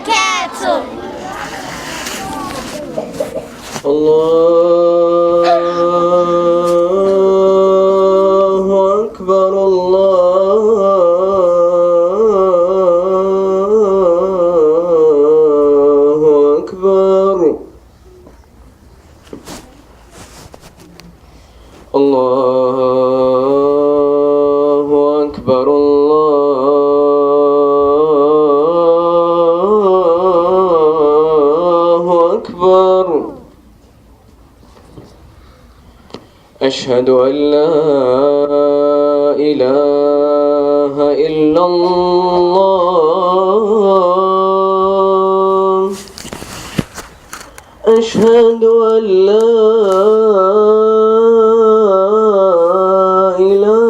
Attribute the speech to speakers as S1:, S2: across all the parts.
S1: وبركاته.
S2: الله أكبر الله أكبر الله أكبر الله أكبر. أشهد أن لا إله إلا الله. أشهد أن لا إله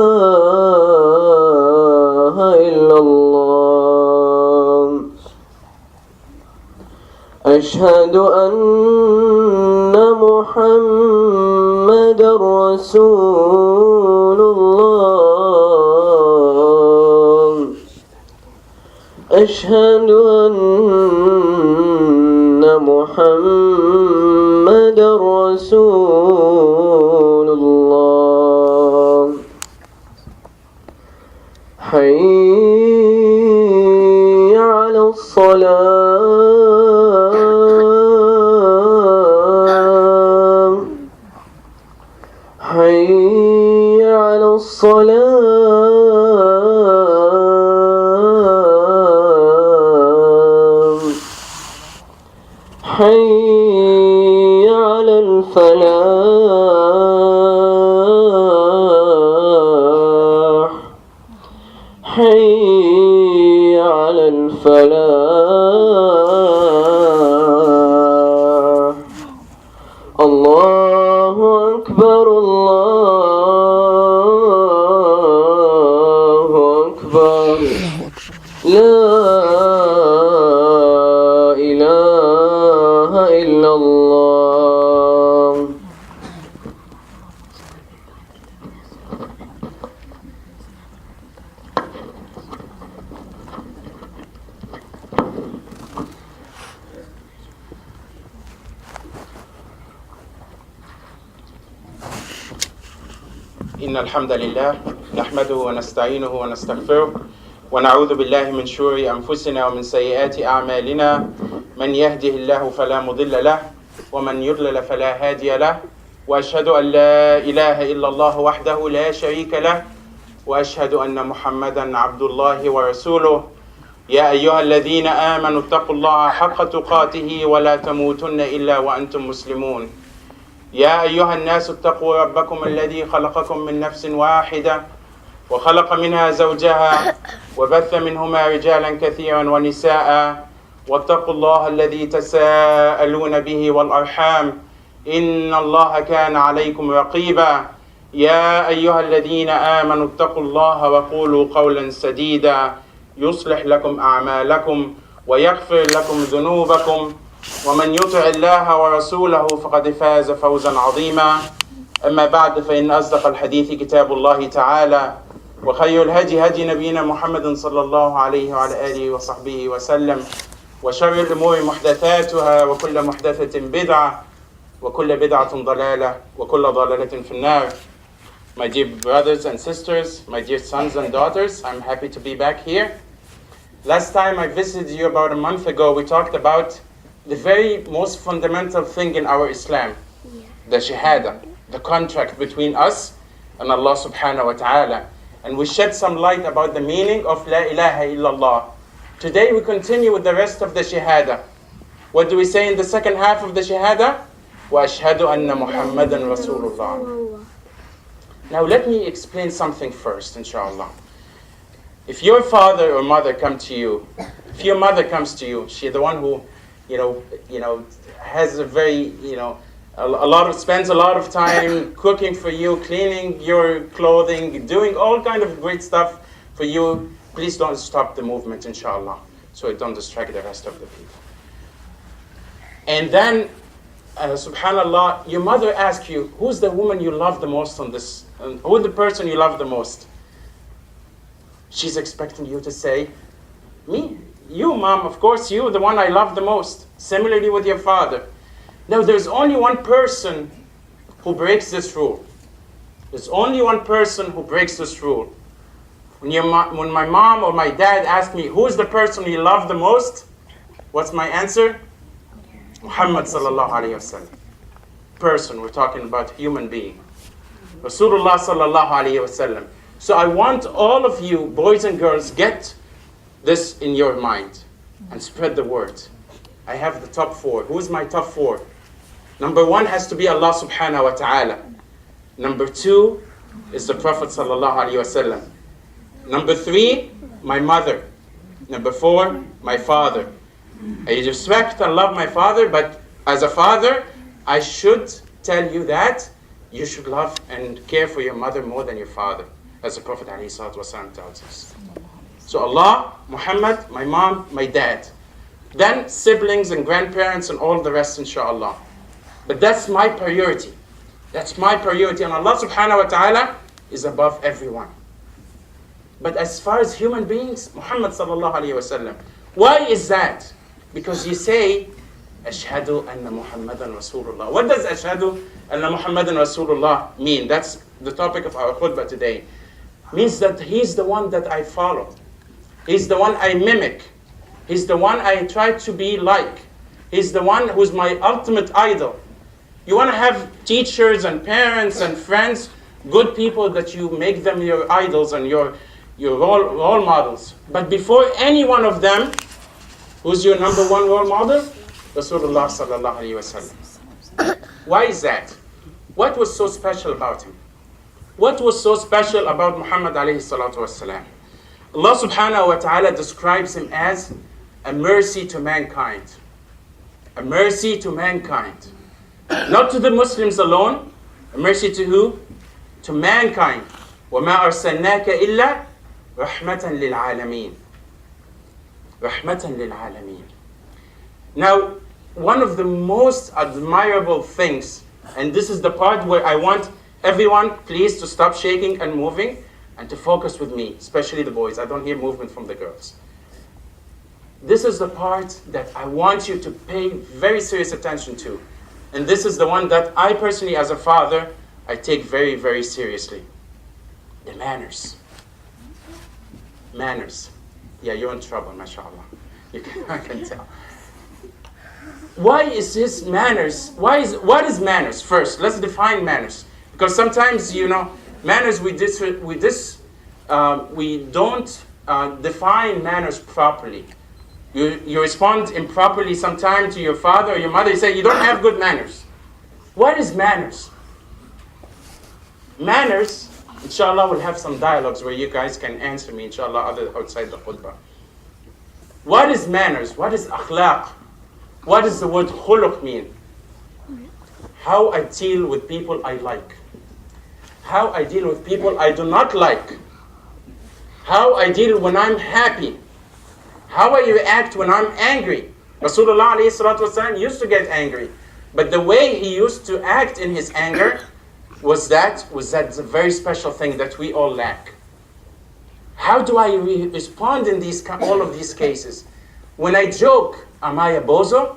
S2: إلا الله. أشهد أن محمد رسول الله. أشهد أن محمد رسول الله. حي على الصلاة. حي على الصلاة. حي على الفلاح. حي على الفلاح. الله أكبر الله أكبر. لا إله إلا الله.
S3: إن الحمد لله نحمده ونستعينه ونستغفره ونعوذ بالله من شرور أنفسنا ومن سيئات أعمالنا. من يهده الله فلا مضل له ومن يضلل فلا هادي له. وأشهد أن لا إله إلا الله وحده لا شريك له وأشهد أن محمدا عبد الله ورسوله. يا أيها الذين آمنوا اتقوا الله حق تقاته ولا تموتن إلا وأنتم مسلمون. يا أيها الناس اتقوا ربكم الذي خلقكم من نفس واحدة وخلق منها زوجها وبث منهما رجالا كثيرا ونساء واتقوا الله الذي تساءلون به والأرحام إن الله كان عليكم رقيبا. يا أيها الذين آمنوا اتقوا الله وقولوا قولا سديدا يصلح لكم أعمالكم ويغفر لكم ذنوبكم ومن يطع الله ورسوله فقد فاز فوزا عظيما. أما بعد فإن أصدق الحديث كتاب الله تعالى وخير الهدي هدي نبينا محمد صلى الله عليه وعلى آله وصحبه وسلم وشر الأمور محدثاتها وكل محدثة بدعة وكل بدعة ضلالة وكل ضلالة في النار. My dear brothers and sisters, my dear sons and daughters, I'm happy to be back here. Last time I visited you about a month ago, we talked about the very most fundamental thing in our Islam, the shehada, the contract between us and Allah subhanahu wa ta'ala. And we shed some light about the meaning of La ilaha illallah. Today we continue with the rest of the shehada. What do we say in the second half of the shehada? وَأَشْهَدُ أَنَّ مُحَمَّدًا رَسُولُ اللَّهِ. Now let me explain something first, inshallah. If your father or mother come to you, if your mother comes to you, she's the one who, has a very, spends a lot of time cooking for you, cleaning your clothing, doing all kind of great stuff for you. Please don't stop the movement, inshallah, so it don't distract the rest of the people. And then, subhanallah, your mother asks you, who's the woman you love the most on this? Who's the person you love the most? She's expecting you to say, me. you, mom, of course, you, the one I love the most. Similarly with your father. Now, there's only one person who breaks this rule. There's only one person who breaks this rule. When my mom or my dad ask me, who's the person you love the most? What's my answer? Muhammad sallallahu alayhi wa sallam. Person, we're talking about human being. Rasulullah sallallahu alayhi wa sallam. So I want all of you, boys and girls, get this in your mind and spread the word. I have the top 4. Who's my top 4? Number 1 has to be Allah subhanahu wa ta'ala. Number 2 is the Prophet sallallahu alayhi wa sallam. Number 3, my mother. Number 4, my father. I respect and love my father, but as a father, I should tell you that you should love and care for your mother more than your father, as the Prophet ﷺ tells us. So Allah, Muhammad, my mom, my dad. Then siblings and grandparents and all the rest, inshallah. But that's my priority. That's my priority. And Allah subhanahu wa ta'ala is above everyone. But as far as human beings, Muhammad sallallahu alayhi wa sallam. Why is that? Because you say, Ashhadu anna Muhammadan Rasulullah. What does Ashhadu anna Muhammadan Rasulullah mean? That's the topic of our khutbah today. Means that he's the one that I follow. He's the one I mimic. He's the one I try to be like. He's the one who's my ultimate idol. You want to have teachers and parents and friends, good people that you make them your idols and your role models. But before any one of them, who's your number 1 role model? Rasulullah sallallahu alayhi wa sallam. Why is that? What was so special about him? What was so special about Muhammad alayhi salatu wasalam? Allah subhanahu wa ta'ala describes him as a mercy to mankind. A mercy to mankind. Not to the Muslims alone. A mercy to who? To mankind. وَمَا أَرْسَلْنَاكَ إِلَّا رَحْمَةً لِلْعَالَمِينَ. رَحْمَةً لِلْعَالَمِينَ. Now, one of the most admirable things, and this is the part where I want everyone, please, to stop shaking and moving and to focus with me, especially the boys. I don't hear movement from the girls. This is the part that I want you to pay very serious attention to. And this is the one that I personally, as a father, I take very, very seriously. The manners. Manners. Yeah, you're in trouble, mashallah. I can tell. Why is his manners? What is manners? First, let's define manners. Because sometimes, manners we don't define manners properly. You respond improperly sometimes to your father or your mother. You say, you don't have good manners. What is manners? Manners, inshallah, we'll have some dialogues where you guys can answer me, inshallah, outside the khutbah. What is manners? What is akhlaq? What does the word khuluq mean? How I deal with people I like. How I deal with people I do not like. How I deal when I'm happy. How I react when I'm angry. Rasulullah ﷺ used to get angry. But the way he used to act in his anger was that a very special thing that we all lack. How do I respond in all of these cases? When I joke, am I a bozo?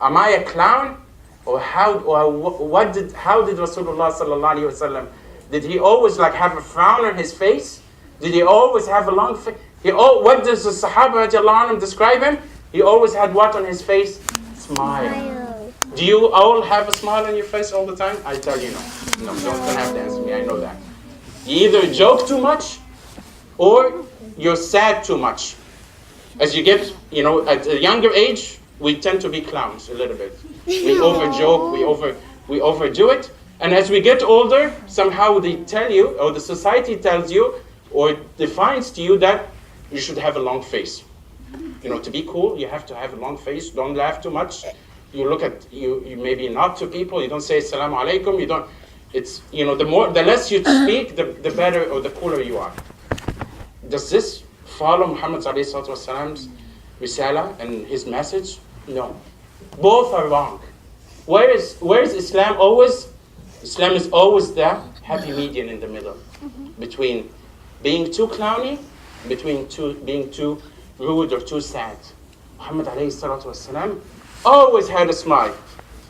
S3: Am I a clown? Or how did Rasulullah sallallahu alaihi wasallam? Did he always have a frown on his face? Did he always have a long face? What does the Sahaba radiallahu anhum describe him? He always had what on his face? Smile. Do you all have a smile on your face all the time? I tell you no. No, don't have to answer me. I know that. You either joke too much or you're sad too much. As you get, at a younger age, we tend to be clowns a little bit. We over-joke, we overdo it. And as we get older, somehow they tell you, or the society tells you, or defines to you that you should have a long face. To be cool, you have to have a long face. Don't laugh too much. You look at, you maybe nod to people. You don't say Salam Alaikum. You don't, it's, the less you speak, the better or the cooler you are. Does this follow Muhammad sallallahu alaihi wasallam's risala and his message? No. Both are wrong. Where is Islam always? Islam is always the happy median in the middle. Between being too clowny, between being too rude or too sad. Muhammad alayhi salatu wasalam always had a smile.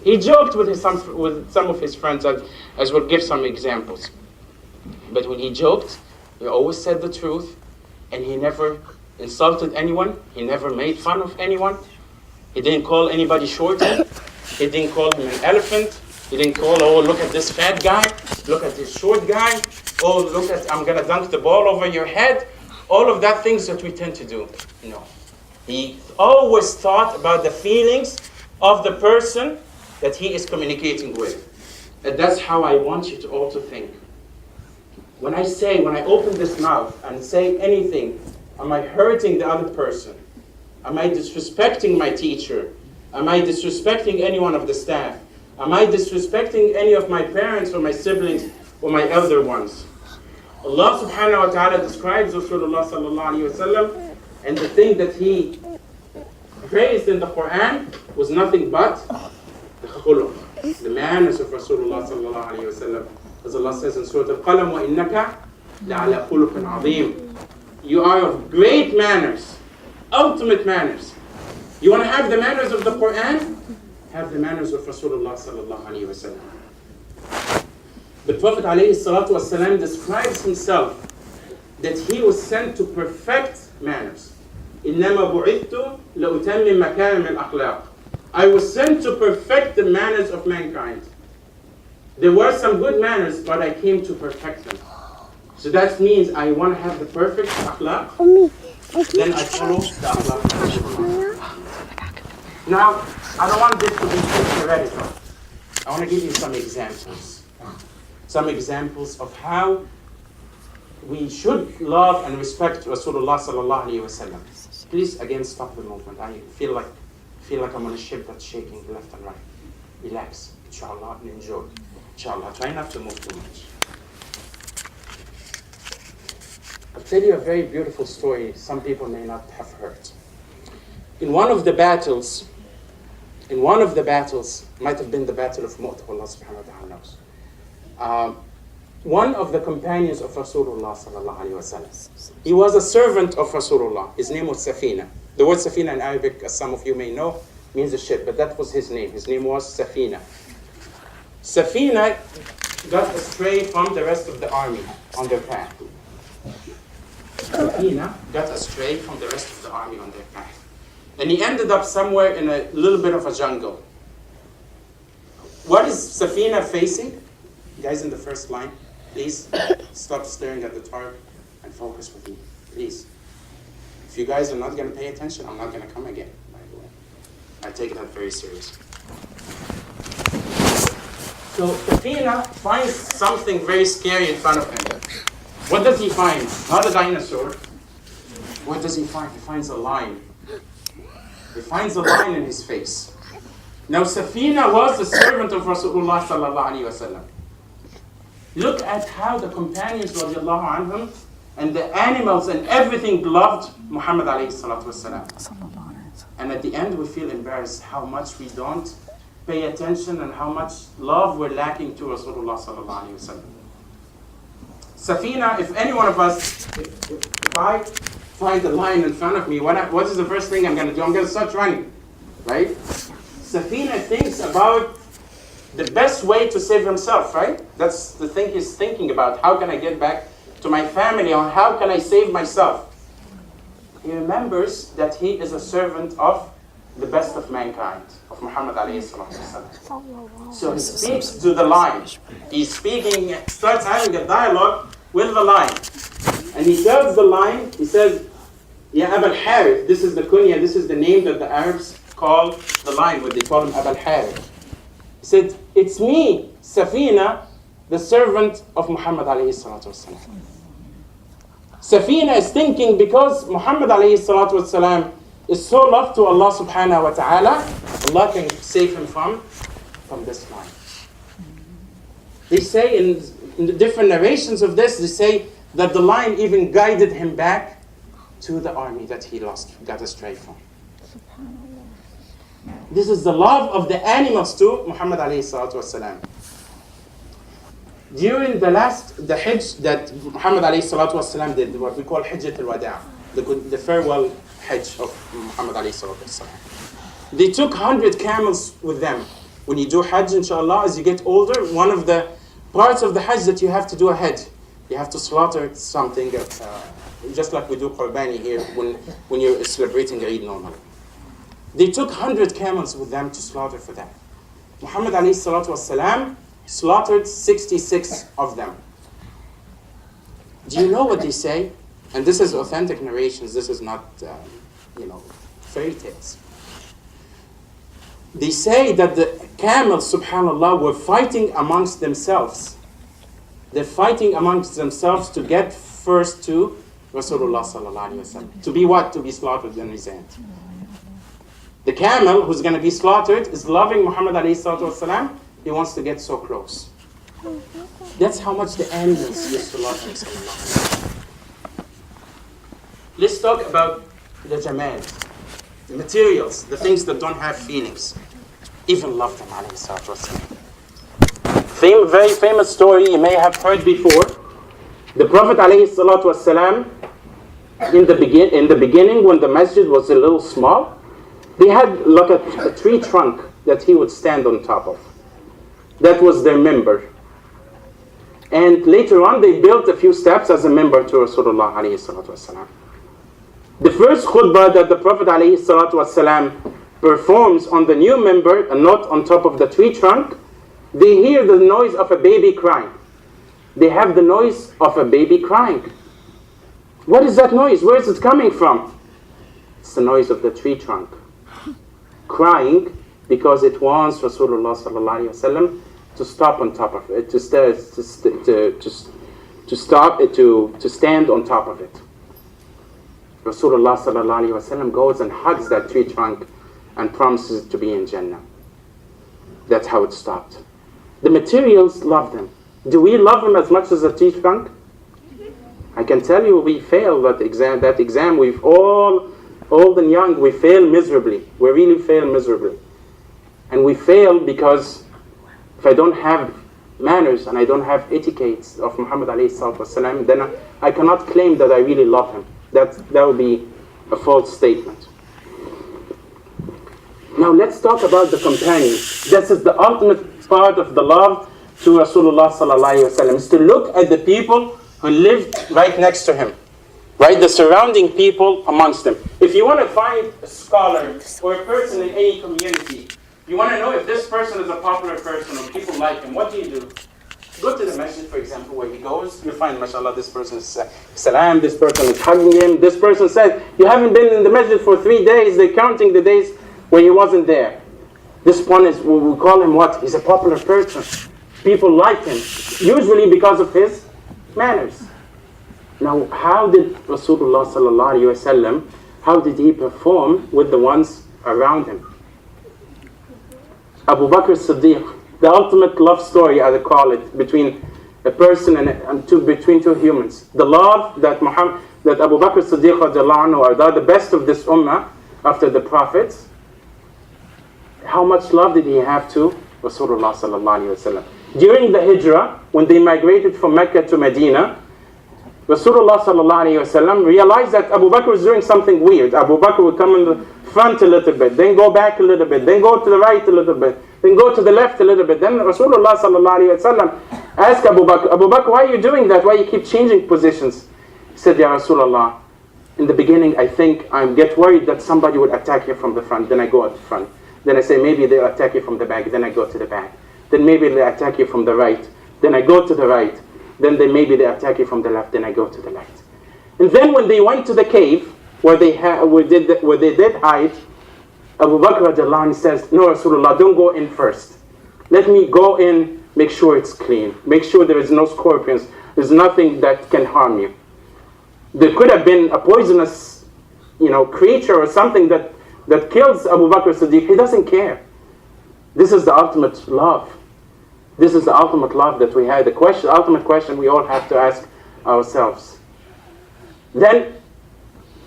S3: He joked with some of his friends, as we'll give some examples. But when he joked, he always said the truth, and he never insulted anyone. He never made fun of anyone. He didn't call anybody shorty. He didn't call him an elephant. He didn't call, oh, look at this fat guy. Look at this short guy. Oh, look at, I'm going to dunk the ball over your head. All of that things that we tend to do. No. He always thought about the feelings of the person that he is communicating with. And that's how I want you to all to think. When I open this mouth and say anything, am I hurting the other person? Am I disrespecting my teacher? Am I disrespecting any one of the staff? Am I disrespecting any of my parents or my siblings or my elder ones? Allah subhanahu wa ta'ala describes Rasulullah sallallahu alayhi wa sallam, and the thing that he praised in the Quran was nothing but the khuluq, the manners of Rasulullah sallallahu alayhi wa sallam. As Allah says in Surah Al-Qalam, وَإِنَّكَ لَعَلَى خُلُقٍ عَظِيمٍ. You are of great manners, ultimate manners. You want to have the manners of the Quran? Have the manners of Rasulullah sallallahu alayhi wa sallam. The Prophet alayhi salatu wasalam describes himself that he was sent to perfect manners. إِنَّمَا بُعِثْتُ لَأُتَمِّمْ مَكَارِمِ الْأَخْلَاقِ. I was sent to perfect the manners of mankind. There were some good manners, but I came to perfect them. So that means I want to have the perfect akhlaq. Then I follow the akhlaq of Rasulullah. Now, I don't want this to be too theoretical. I want to give you some examples. Some examples of how we should love and respect Rasulullah sallallahu alayhi wa sallam. Please, again, stop the movement. I feel like I'm on a ship that's shaking left and right. Relax, inshallah, and enjoy. Inshallah, try not to move too much. I'll tell you a very beautiful story some people may not have heard. In one of the battles, might have been the battle of Mu'tah, Allah subhanahu wa ta'ala knows. One of the companions of Rasulullah sallallahu alayhi wa sallam, he was a servant of Rasulullah. His name was Safina. The word Safina in Arabic, as some of you may know, means a ship, but that was his name. His name was Safina. Safina got astray from the rest of the army on their path. Safina got astray from the rest of the army on their path. And he ended up somewhere in a little bit of a jungle. What is Safina facing? You guys in the first line, please stop staring at the target and focus with me, please. If you guys are not going to pay attention, I'm not going to come again, by the way. I take that very seriously. So Safina finds something very scary in front of him. What does he find? Not a dinosaur. What does he find? He finds a lion. He finds a lion in his face. Now Safina was the servant of Rasulullah sallallahu alayhi wa sallam. Look at how the companions radiallahu anhum and the animals and everything loved Muhammad alayhi salatu wasalam. And at the end we feel embarrassed how much we don't pay attention and how much love we're lacking to Rasulullah sallallahu alayhi wa sallam. Safina, if any one of us, if I find a lion in front of me, what is the first thing I'm going to do? I'm going to start running, right? Safina thinks about the best way to save himself, right? That's the thing he's thinking about. How can I get back to my family, or how can I save myself? He remembers that he is a servant of the best of mankind, of Muhammad alayhi salatu wasalam. So he speaks to the lion. He's speaking, starts having a dialogue with the lion. And he tells the lion, he says, Ya Abul Harith, this is the kunya, this is the name that the Arabs call the lion, what they call him Abul Harith. He said, it's me, Safina, the servant of Muhammad alayhi salatu wasalam. Safina is thinking, because Muhammad alayhi salatu wasalam is so loved to Allah subhanahu wa ta'ala, Allah can save him from this lion. They say in the different narrations of this, they say that the lion even guided him back to the army that he got astray from. This is the love of the animals to Muhammad alayhi salatu wasalam. During the Hajj that Muhammad alayhi salatu wasalam did, what we call Hajjat al-Wada', the farewell Hajj of Muhammad alayhi salatu wasalam. They took 100 camels with them. When you do Hajj, inshallah, as you get older, one of the parts of the Hajj that you have to do ahead, you have to slaughter something, just like we do Qurbani here when you're celebrating Eid normally. They took 100 camels with them to slaughter for them. Muhammad alayhi salatu wasalam slaughtered 66 of them. Do you know what they say? And this is authentic narrations, this is not, fairy tales. They say that the camels, subhanAllah, were fighting amongst themselves. They're fighting amongst themselves to get first to Rasulullah sallallahu alayhi wa sallam. To be what? To be slaughtered in his hand. The camel who's going to be slaughtered is loving Muhammad alayhi salatu wasalam. He wants to get so close. That's how much the animals used to love him, sallallahu alayhi wa sallam. Let's talk about the jamal, the materials, the things that don't have feelings. Even loved him, alayhi salatu wasalam. Very famous story you may have heard before. The Prophet alayhi salatu wasalam, in the beginning when the masjid was a little small, they had like a tree trunk that he would stand on top of. That was their member. And later on they built a few steps as a member to Rasulullah alayhi salatu wasalam. The first khutbah that the Prophet alayhi salatu wasalam performs on the new member and not on top of the tree trunk, they hear the noise of a baby crying. They have the noise of a baby crying. What is that noise? Where is it coming from? It's the noise of the tree trunk. Crying because it wants Rasulullah sallallahu alaihi wasallam to stop on top of it, to stand on top of it. Rasulullah sallallahu alaihi wasallam goes and hugs that tree trunk and promises to be in Jannah. That's how it stopped. The materials love them. Do we love them as much as a tree trunk? I can tell you we failed that exam. We've all old and young, we fail miserably. We really fail miserably. And we fail because if I don't have manners and I don't have etiquettes of Muhammad alayhi salatu wasalam, then I cannot claim that I really love him. That would be a false statement. Now let's talk about the companions. This is the ultimate part of the love to Rasulullah sallallahu alaihi wasallam, is to look at the people who lived right next to him. Right, the surrounding people amongst them. If you want to find a scholar or a person in any community, you want to know if this person is a popular person or people like him, what do? Go to the masjid, for example, where he goes, you find, mashallah, this person is salam, this person is hugging him, this person says, you haven't been in the masjid for 3 days, they're counting the days where he wasn't there. This one is, we call him what? He's a popular person. People like him, usually because of his manners. Now, how did Rasulullah sallallahu alaihi wasallam, how did he perform with the ones around him? Abu Bakr Siddiq, the ultimate love story, I would call it, between a person between two humans. The love that Abu Bakr Siddiq radiallahu anhu are the best of this ummah after the prophets. How much love did he have to Rasulullah sallallahu alaihi wasallam? During the hijrah, when they migrated from Mecca to Medina, Rasulullah sallallahu alayhi wasallam realized that Abu Bakr was doing something weird. Abu Bakr would come in the front a little bit, then go back a little bit, then go to the right a little bit, then go to the left a little bit. Then Rasulullah sallallahu alayhi wasallam asked Abu Bakr, why are you doing that? Why you keep changing positions? He said, Ya Rasulullah, in the beginning I think I get worried that somebody would attack you from the front, then I go at the front. Then I say maybe they'll attack you from the back, then I go to the back. Then maybe they'll attack you from the right, then I go to the right. Then maybe they attack you from the left, then I go to the left. And then when they went to the cave, where they did hide, Abu Bakr radiallahu anh says, no Rasulullah, don't go in first. Let me go in, make sure it's clean. Make sure there is no scorpions. There's nothing that can harm you. There could have been a poisonous creature or something that kills Abu Bakr Siddiq. He doesn't care. This is the ultimate love. This is the ultimate love that we have. The ultimate question we all have to ask ourselves. Then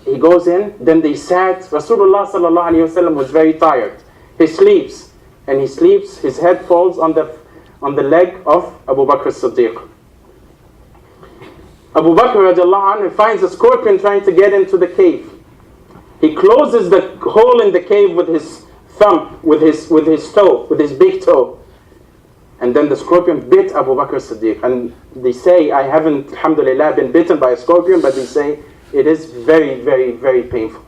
S3: he goes in, then they sat. Rasulullah sallallahu alaihi wasallam was very tired. He sleeps, and his head falls on the leg of Abu Bakr Siddiq. Abu Bakr radiallahu anhu finds a scorpion trying to get into the cave. He closes the hole in the cave with his thumb, with his toe, with his big toe. And then the scorpion bit Abu Bakr Siddiq. And they say, I haven't, alhamdulillah, been bitten by a scorpion, but they say it is very, very, very painful.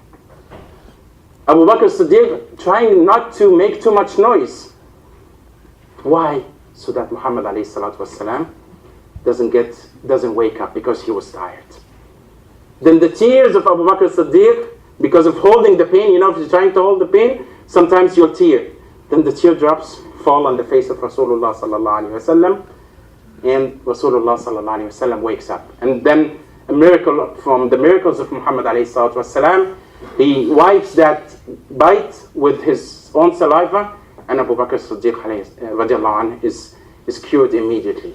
S3: Abu Bakr Siddiq trying not to make too much noise. Why? So that Muhammad alayhi salatu wasalam doesn't wake up, because he was tired. Then the tears of Abu Bakr Siddiq, because of holding the pain, if you're trying to hold the pain, sometimes you'll tear. Then the teardrops fall on the face of Rasulullah sallallahu alaihi wasallam, and Rasulullah sallallahu alaihi wasallam wakes up. And then a miracle from the miracles of Muhammad alayhi salatu wasalam, he wipes that bite with his own saliva, and Abu Bakr Siddiq radiallahu anhu is cured immediately.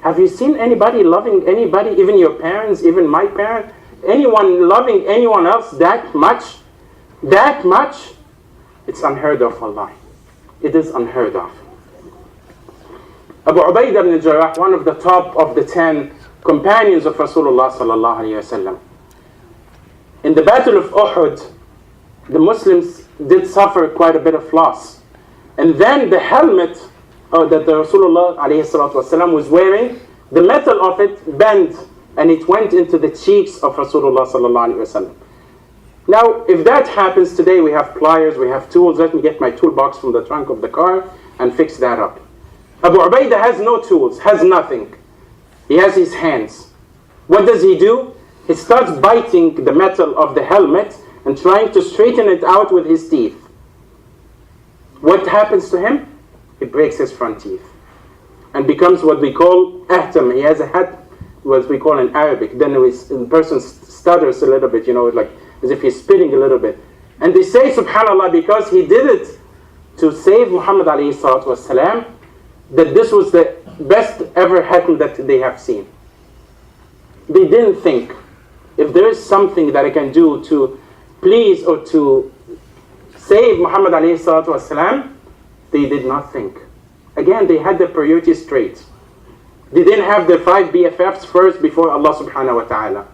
S3: Have you seen anybody loving anybody, even your parents, even my parents, anyone loving anyone else that much? That much? It's unheard of, wallahi. It is unheard of. Abu Ubaidah ibn Jarrah, one of the top of the 10 companions of Rasulullah sallallahu alayhi wasallam. In the Battle of Uhud, the Muslims did suffer quite a bit of loss. And then the helmet that the Rasulullah alayhi salatu wasallam was wearing, the metal of it bent and it went into the cheeks of Rasulullah sallallahu alayhi wasallam. Now, if that happens today, we have pliers, we have tools. Let me get my toolbox from the trunk of the car and fix that up. Abu Ubaidah has no tools, has nothing. He has his hands. What does he do? He starts biting the metal of the helmet and trying to straighten it out with his teeth. What happens to him? He breaks his front teeth and becomes what we call ahtam. He has a head, what we call in Arabic. Then the person stutters a little bit, like as if he's spitting a little bit. And they say, subhanAllah, because he did it to save Muhammad alayhi salatu wasalam, that this was the best ever hatm that they have seen. They didn't think, if there is something that I can do to please or to save Muhammad alayhi salatu wasalam, they did not think. Again, they had their priorities straight. They didn't have their 5 BFFs first before Allah subhanahu wa ta'ala.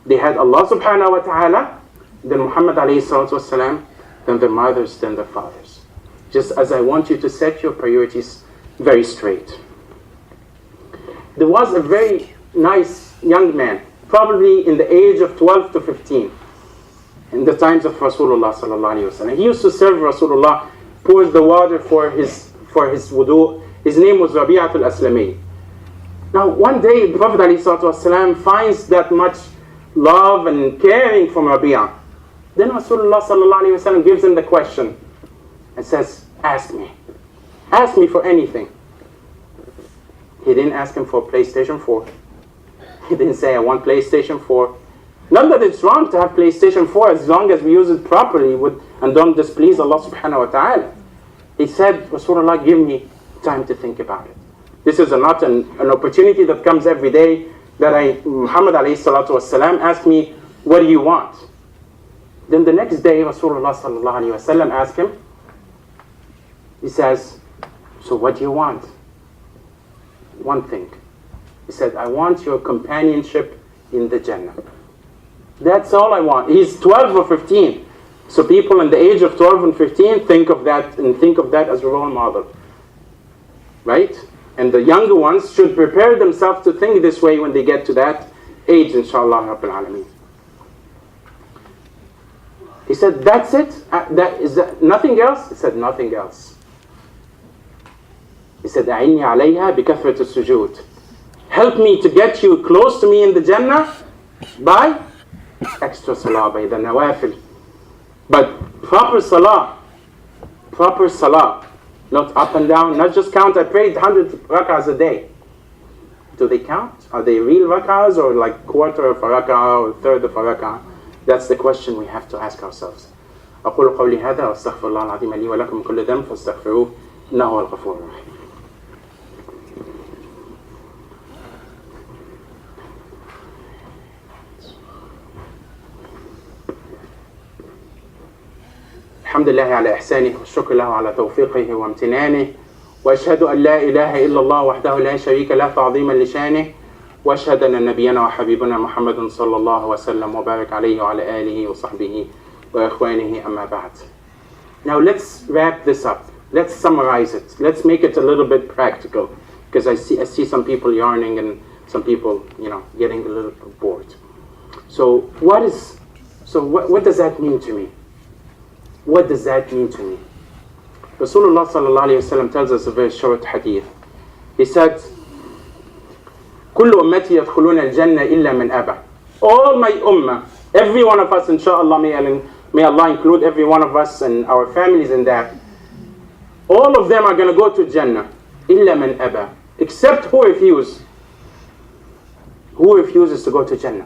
S3: They had Allah subhanahu wa ta'ala, then Muhammad alayhi salatu wasalam, then their mothers, then their fathers. Just as I want you to set your priorities very straight. There was a very nice young man, probably in the age of 12 to 15, in the times of Rasulullah sallallahu alayhi wasallam. He used to serve Rasulullah, pours the water for his wudu. His name was Rabi'at al-Aslami. Now one day the Prophet ﷺ finds that much love and caring from Rabi'ah. Then Rasulullah ﷺ gives him the question and says, ask me. Ask me for anything. He didn't ask him for PlayStation 4. He didn't say, I want PlayStation 4. Not that it's wrong to have PlayStation 4 as long as we use it properly and don't displease Allah subhanahu wa ta'ala. He said, Rasulullah, give me time to think about it. This is not an opportunity that comes every day that Muhammad alayhi salatu wasalam asked me, what do you want? Then the next day, Rasulullah sallallahu alayhi wasallam asked him, he says, so what do you want? One thing. He said, I want your companionship in the Jannah. That's all I want. He's 12 or 15. So people in the age of 12 and 15 think of that as a role model. Right? And the younger ones should prepare themselves to think this way when they get to that age, inshallah Rabbil Alameen. He said, that's it? Is that nothing else? He said, nothing else. He said, أعني عليها بكثرة السجود. Help me to get you close to me in the Jannah by extra salah, by the nawafil. But proper salah, not up and down, not just count, I prayed 100 rak'ahs a day. Do they count? Are they real rak'ahs or like quarter of a rak'ah or third of a rak'ah? That's the question we have to ask ourselves. أقول قولي هذا وأستغفر الله العظيم لي ولكم كل ذنب فاستغفروه إنه هو الغفور الرحيم. الحمد لله على إحسانه والشكر له على توفيقه وامتنانه وأشهد أن لا إله إلا الله وحده لا شريك له تعظيما لشانه وأشهد أن نبينا وحبيبنا محمد صلى الله وسلم وبارك عليه وعلى آله وصحبه وإخوانه أما بعد. Now let's wrap this up. Let's summarize it. Let's make it a little bit practical, because I see some people yarning and some people, getting a little bored. So what does that mean to me? What does that mean to me? Rasulullah sallallahu alayhi wa sallam tells us a very short hadith. He said, كل أمتي يدخلون الجنة إلا من أبى. All my ummah, every one of us, inshallah, may Allah include every one of us and our families in that. All of them are going to go to Jannah. إلا من أبى. Except who refuses. Who refuses to go to Jannah?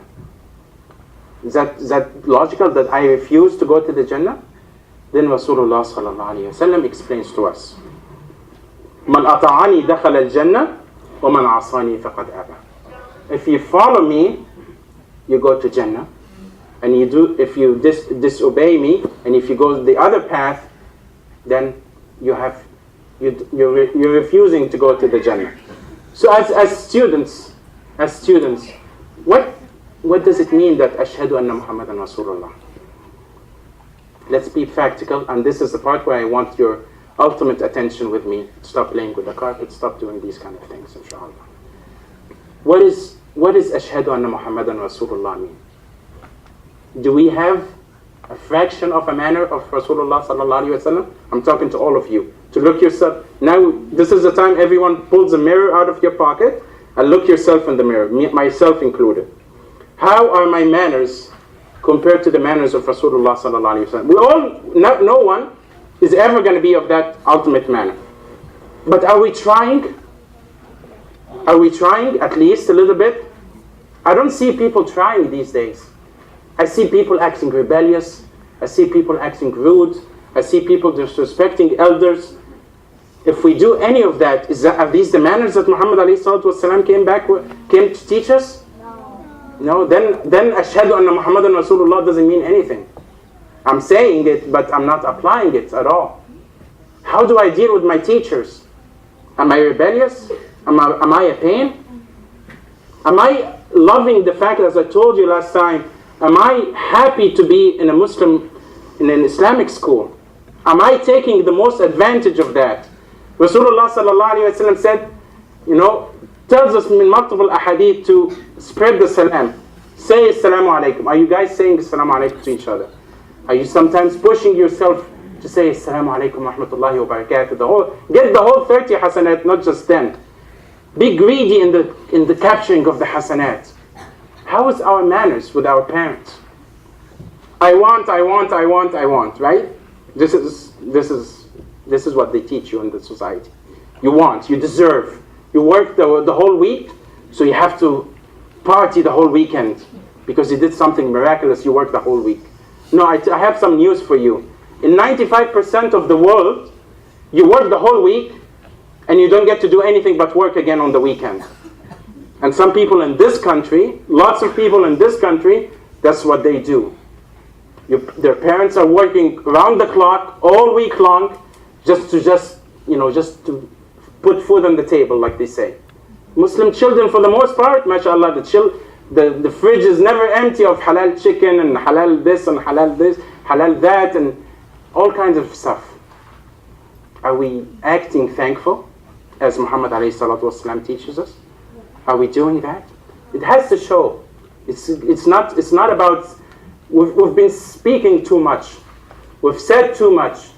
S3: Is that logical, that I refuse to go to the Jannah? Then Rasulullah sallallahu alayhi wa sallam explains to us. من أطاعني دخل الجنة ومن عصاني فقد أبى. If you follow me, you go to Jannah. And if you disobey me, and if you go the other path, then you're refusing to go to the Jannah. So as students, what does it mean that Ashhadu anna Muhammadan Rasulullah? Let's be practical, and this is the part where I want your ultimate attention with me. Stop playing with the carpet, stop doing these kind of things, inshallah. What is Ashhadu anna Muhammadan Rasulullah mean? Do we have a fraction of a manner of Rasulullah sallallahu alayhi wa sallam? I'm talking to all of you. To look yourself, now this is the time everyone pulls a mirror out of your pocket and look yourself in the mirror, myself included. How are my manners compared to the manners of Rasulullah sallallahu alayhi wa sallam? No one is ever going to be of that ultimate manner. But are we trying? Are we trying at least a little bit? I don't see people trying these days. I see people acting rebellious. I see people acting rude. I see people disrespecting elders. If we do any of that, are these the manners that Muhammad ﷺ came to teach us? No. Then Ashhadu anna Muhammadan Rasulullah doesn't mean anything. I'm saying it, but I'm not applying it at all. How do I deal with my teachers? Am I rebellious? Am I a pain? Am I loving the fact, as I told you last time, am I happy to be in an Islamic school? Am I taking the most advantage of that? Rasulullah sallallahu alayhi wa sallam said, tells us in multiple ahadith to spread the salam. Say assalamu alaikum. Are you guys saying assalamu alaikum to each other? Are you sometimes pushing yourself to say assalamu alaikum wa rahmatullahi wa barakatuh? Get the whole 30 hasanat, not just 10. Be greedy in the capturing of the hasanat. How is our manners with our parents? I want, right? This is what they teach you in the society. You want, you deserve. You work the whole week, so you have to party the whole weekend because you did something miraculous. You worked the whole week. No, I have some news for you. In 95% of the world, you work the whole week and you don't get to do anything but work again on the weekend. And some people in this country, lots of people in this country, that's what they do. Their parents are working around the clock all week long just to put food on the table, like they say. Muslim children, for the most part, mashallah, the fridge is never empty of halal chicken and halal this and halal that, and all kinds of stuff. Are we acting thankful, as Muhammad alayhi salatu wasalam teaches us? Are we doing that? It has to show. It's not about. We've been speaking too much. We've said too much.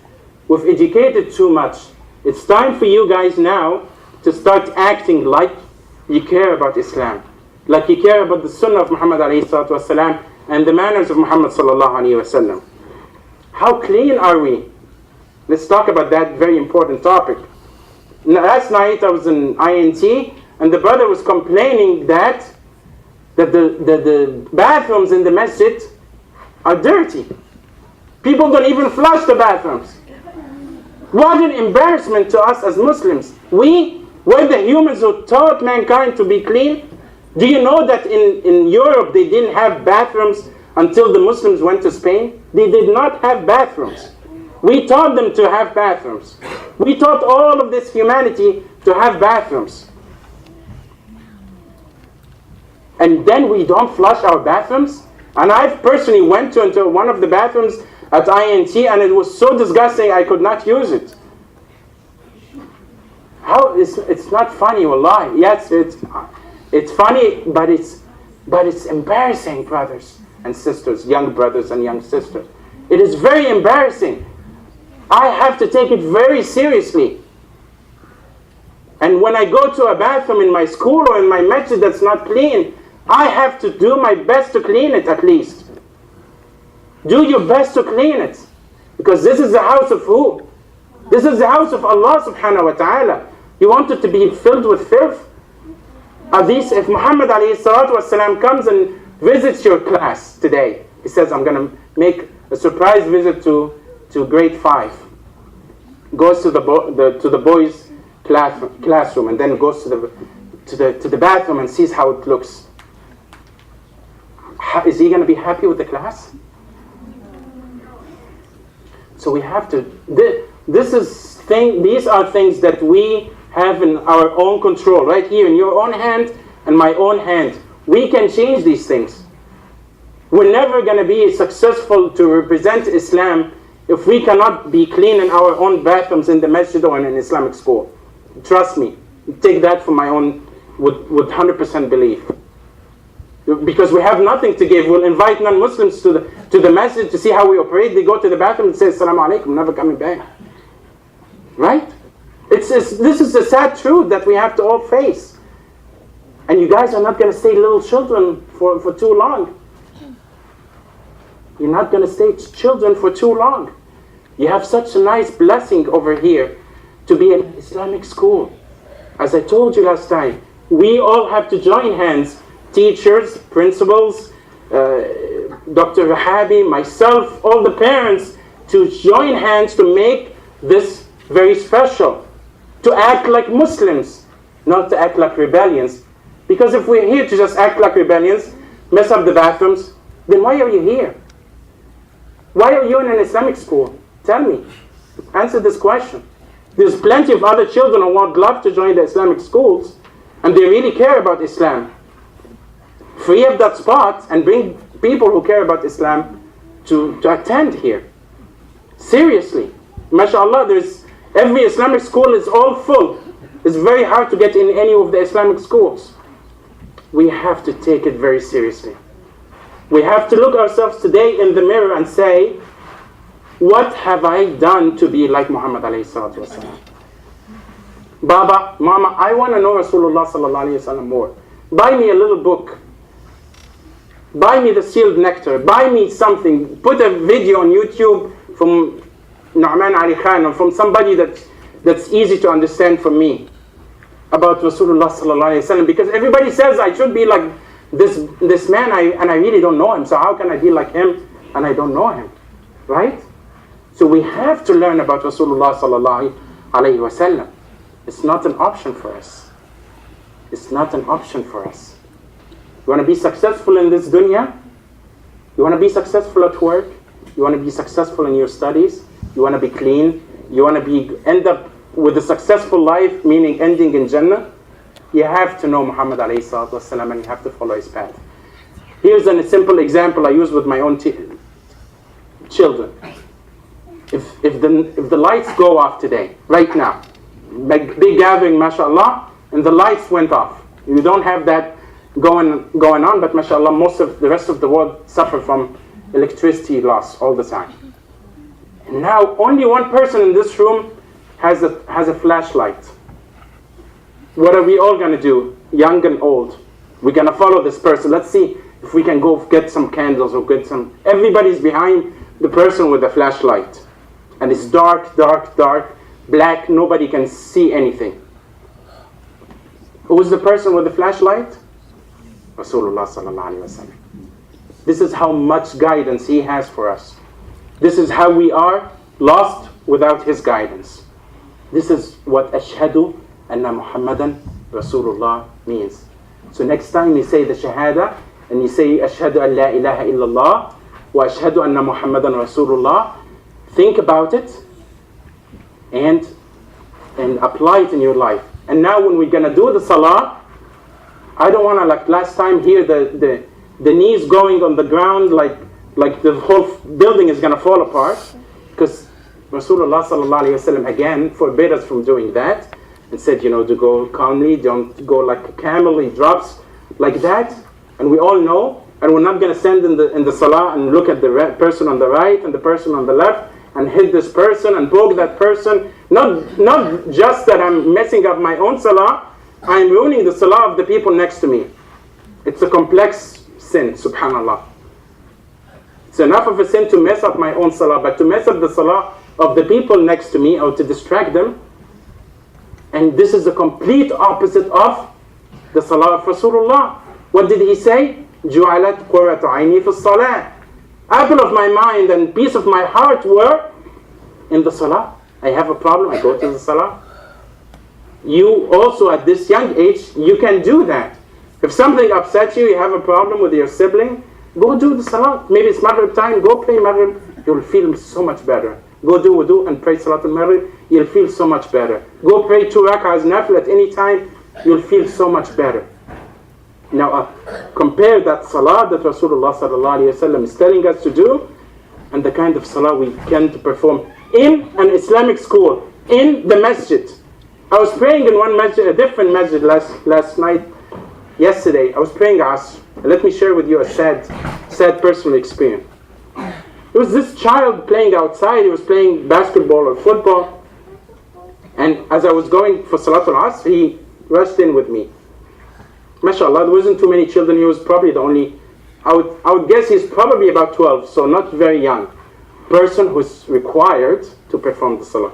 S3: We've educated too much. It's time for you guys now to start acting like you care about Islam, like you care about the Sunnah of Muhammad alayhi salatu wasalam and the manners of Muhammad sallallahu alayhi wasallam. How clean are we? Let's talk about that very important topic. Last night I was in INT and the brother was complaining that the bathrooms in the masjid are dirty. People don't even flush the bathrooms. What an embarrassment to us as Muslims. We were the humans who taught mankind to be clean. Do you know that in Europe they didn't have bathrooms until the Muslims went to Spain? They did not have bathrooms. We taught them to have bathrooms. We taught all of this humanity to have bathrooms. And then we don't flush our bathrooms? And I've personally went into one of the bathrooms at INT, and it was so disgusting I could not use it. How is it's not funny, wallahi. Yes, it's funny, but it's embarrassing, brothers and sisters, young brothers and young sisters. It is very embarrassing. I have to take it very seriously. And when I go to a bathroom in my school or in my masjid that's not clean, I have to do my best to clean it at least. Do your best to clean it. Because this is the house of who? This is the house of Allah subhanahu wa ta'ala. You want it to be filled with filth? If Muhammad alayhi salatu wasalam comes and visits your class today, he says, I'm going to make a surprise visit to grade 5. Goes to the boys' classroom and then goes to the bathroom and sees how it looks. Is he going to be happy with the class? So we have to. These are things that we have in our own control, right here in your own hand and my own hand. We can change these things. We're never going to be successful to represent Islam if we cannot be clean in our own bathrooms in the masjid or in an Islamic school. Trust me, take that from my own, with 100% belief. Because we have nothing to give. We'll invite non-Muslims to the masjid to see how we operate. They go to the bathroom and say, Salam Alaikum, never coming back. Right? This is the sad truth that we have to all face. And you guys are not going to stay little children for too long. You're not going to stay children for too long. You have such a nice blessing over here to be in an Islamic school. As I told you last time, we all have to join hands. Teachers, principals, Dr. Rahabi, myself, all the parents, to join hands to make this very special. To act like Muslims, not to act like rebellions. Because if we're here to just act like rebellions, mess up the bathrooms, then why are you here? Why are you in an Islamic school? Tell me. Answer this question. There's plenty of other children who would love to join the Islamic schools, and they really care about Islam. Free up that spot and bring people who care about Islam to attend here. Seriously. MashaAllah, every Islamic school is all full. It's very hard to get in any of the Islamic schools. We have to take it very seriously. We have to look ourselves today in the mirror and say, what have I done to be like Muhammad alayhi salatu wasalam? Baba, Mama, I want to know Rasulullah sallallahu alayhi wasallam more. Buy me a little book. Buy me the sealed nectar. Buy me something. Put a video on YouTube from Nu'man Ali Khan or from somebody that's easy to understand for me about Rasulullah sallallahu alayhi wasallam. Because everybody says I should be like this man, and I really don't know him. So how can I be like him and I don't know him? Right? So we have to learn about Rasulullah sallallahu alayhi wasallam. It's not an option for us. It's not an option for us. You want to be successful in this dunya? You want to be successful at work? You want to be successful in your studies? You want to be clean? You want to end up with a successful life, meaning ending in Jannah? You have to know Muhammad alayhi salatu wasalam, and you have to follow his path. Here's a simple example I use with my own children. If the lights go off today, right now, big gathering, mashallah, and the lights went off. You don't have that going on, but mashallah, most of the rest of the world suffer from electricity loss all the time. And now only one person in this room has a flashlight. What are we all going to do, young and old? We're going to follow this person. Let's see if we can go get some candles or get some. Everybody's behind the person with the flashlight. And it's dark, dark, dark, black. Nobody can see anything. Who's the person with the flashlight? Rasulullah sallallahu alaihi wasallam. This is how much guidance he has for us. This is how we are lost without his guidance. This is what ashhadu anna Muhammadan Rasulullah means. So next time you say the shahada and you say ashhadu an la ilaha illallah wa ashhadu anna Muhammadan Rasulullah, think about it and apply it in your life. And now when we're going to do the salah, I don't want to, like last time, hear the knees going on the ground like like the whole building is going to fall apart, because Rasulullah sallallahu alayhi wasallam again forbid us from doing that and said, to go calmly, don't go like a camel, he drops like that. And we all know, and we're not going to stand in the salah and look at the person on the right and the person on the left and hit this person and poke that person. Not just that I'm messing up my own salah, I'm ruining the salah of the people next to me. It's a complex sin, subhanallah. It's enough of a sin to mess up my own salah, but to mess up the salah of the people next to me or to distract them, and this is the complete opposite of the salah of Rasulullah. What did he say? جُعَلَتْ قُرَّةُ عَيْنِي فِي الصَّلَاةِ. Apple of my mind and piece of my heart were in the salah. I have a problem, I go to the salah. You also at this young age, you can do that. If something upsets you, you have a problem with your sibling, go do the salah. Maybe it's Maghrib time, go pray Maghrib. You'll feel so much better. Go do wudu and pray Salat al-Maghrib. You'll feel so much better. Go pray 2 rak'ahs nafil at any time. You'll feel so much better. Now compare that salah that Rasulullah sallallahu alayhi wasallam is telling us to do and the kind of salah we can perform in an Islamic school, in the masjid. I was praying in one masjid, a different masjid yesterday. I was praying Asr. Let me share with you a sad personal experience. There was this child playing outside. He was playing basketball or football. And as I was going for Salatul Asr, he rushed in with me. MashaAllah, there wasn't too many children. He was probably the only, I would guess he's probably about 12, so not very young person who's required to perform the salah.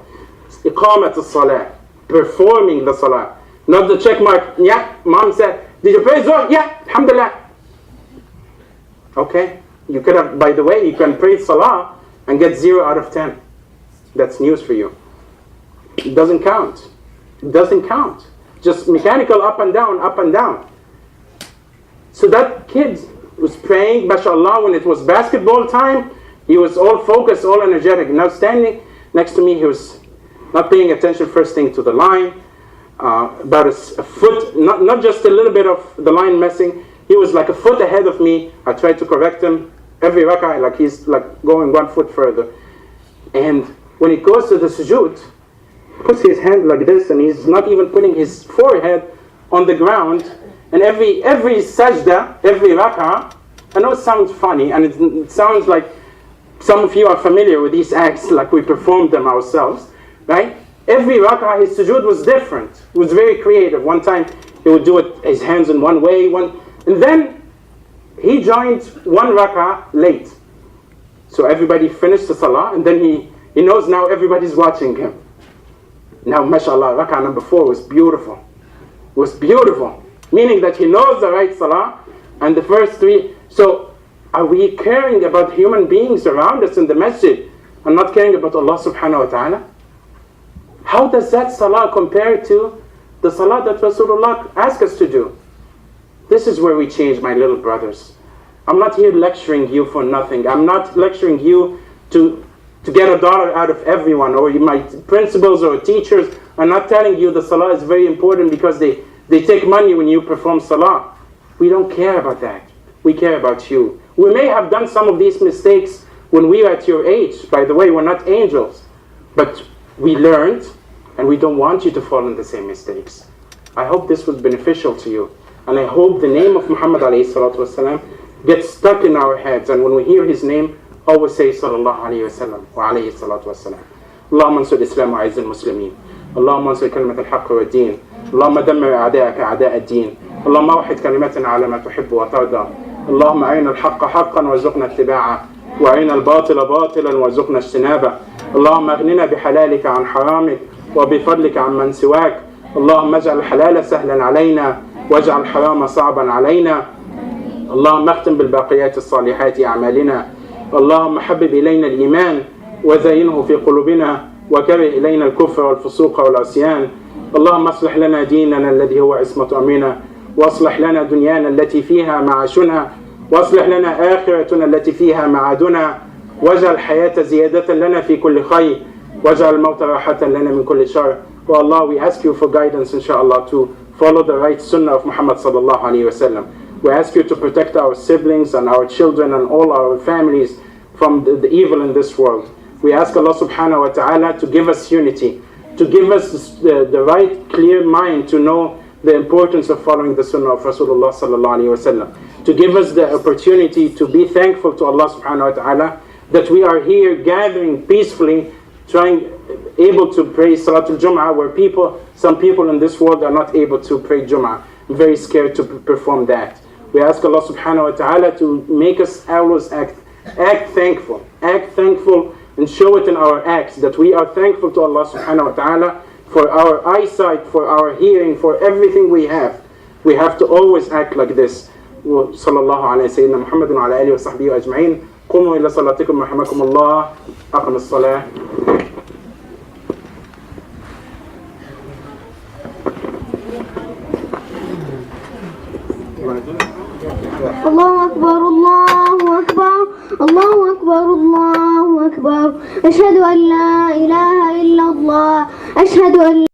S3: Iqamat al-salah, performing the salah. Not the check mark. Yeah, mom said, did you pray Zuhr? Yeah, alhamdulillah. Okay, you could have, by the way, you can pray salah and get 0 out of 10. That's news for you. It doesn't count. It doesn't count. Just mechanical up and down, up and down. So that kid was praying, mashallah, when it was basketball time, he was all focused, all energetic. Now standing next to me, he was not paying attention first thing to the line, about a foot, not just a little bit of the line messing. He was like a foot ahead of me. I tried to correct him every rak'ah, like he's like going 1 foot further. And when he goes to the sujood, puts his hand like this, and he's not even putting his forehead on the ground. And every sajda, every rak'ah, I know it sounds funny, and it sounds like some of you are familiar with these acts, like we performed them ourselves, right? Every rak'ah, his sujood was different. It was very creative. One time, he would do it, his hands in one way, and then he joined 1 rak'ah late. So everybody finished the salah, and then he knows now everybody's watching him. Now, mashallah, rak'ah number 4 was beautiful. It was beautiful. Meaning that he knows the right salah, and the first 3. So, are we caring about human beings around us in the masjid and not caring about Allah subhanahu wa ta'ala? How does that salah compare to the salah that Rasulullah asked us to do? This is where we change, my little brothers. I'm not here lecturing you for nothing. I'm not lecturing you to get $1 out of everyone, or my principals or teachers are not telling you the salah is very important because they take money when you perform salah. We don't care about that. We care about you. We may have done some of these mistakes when we were at your age. By the way, we're not angels. But we learned, and we don't want you to fall in the same mistakes. I hope this was beneficial to you. And I hope the name of Muhammad ﷺ gets stuck in our heads. And when we hear his name, always say sallallahu alayhi wa sallam wa alayhi salatu wa sallam. Allahumma ansur al-Islam wa a'izz al-Muslimin. Allahumma ansur kalimat al-haqq wa ad-din. Allahumma dammir a'da'aka a'da' ad-din. Allahumma wahid kalimatana ala ma tuhibbu wa tarda. Allahumma arina al-haqqa haqqan warzuqna ittiba'a wa arina al-batila batilan warzuqna ijtinaba. Allahumma aghnina bihalalika an haramik wa bifadlika amman siwak. Allahumma aj'al al-halala sahlan alayna waj'al al-harama sa'ban alayna. Allahumma akhtim bil-baqiyat as-salihati a'malina. اللهم حبب إلينا الإيمان وزينه في قلوبنا وكره إلينا الكفر والفسوق والعصيان. اللهم اصلح لنا ديننا الذي هو عصمة أمرنا واصلح لنا دنيانا التي فيها معاشنا واصلح لنا آخرتنا التي فيها معادنا واجعل الحياة زيادة لنا في كل خير واجعل الموت راحة لنا من كل شر. Oh Allah, we ask you for guidance inshallah to follow the right sunnah of Muhammad sallallahu alayhi wa sallam. We ask you to protect our siblings and our children and all our families from the evil in this world. We ask Allah subhanahu wa ta'ala to give us unity, to give us the right clear mind to know the importance of following the sunnah of Rasulullah sallallahu alayhi wa sallam, to give us the opportunity to be thankful to Allah subhanahu wa ta'ala that we are here gathering peacefully, able to pray Salatul Jum'ah, where some people in this world are not able to pray Jum'ah. I'm very scared to perform that. We ask Allah subhanahu wa ta'ala to make us always act thankful and show it in our acts that we are thankful to Allah subhanahu wa ta'ala for our eyesight, for our hearing, for everything we have. We have to always act like this. Sallallahu alayhi sayyidina Muhammadin wa ala alihi wa sahbihi ajma'in. قوموا إلى صلاتكم رحمكم الله. أقم الصلاة.
S1: الله أكبر الله أكبر الله أكبر الله أكبر أشهد أن لا إله إلا الله أشهد أن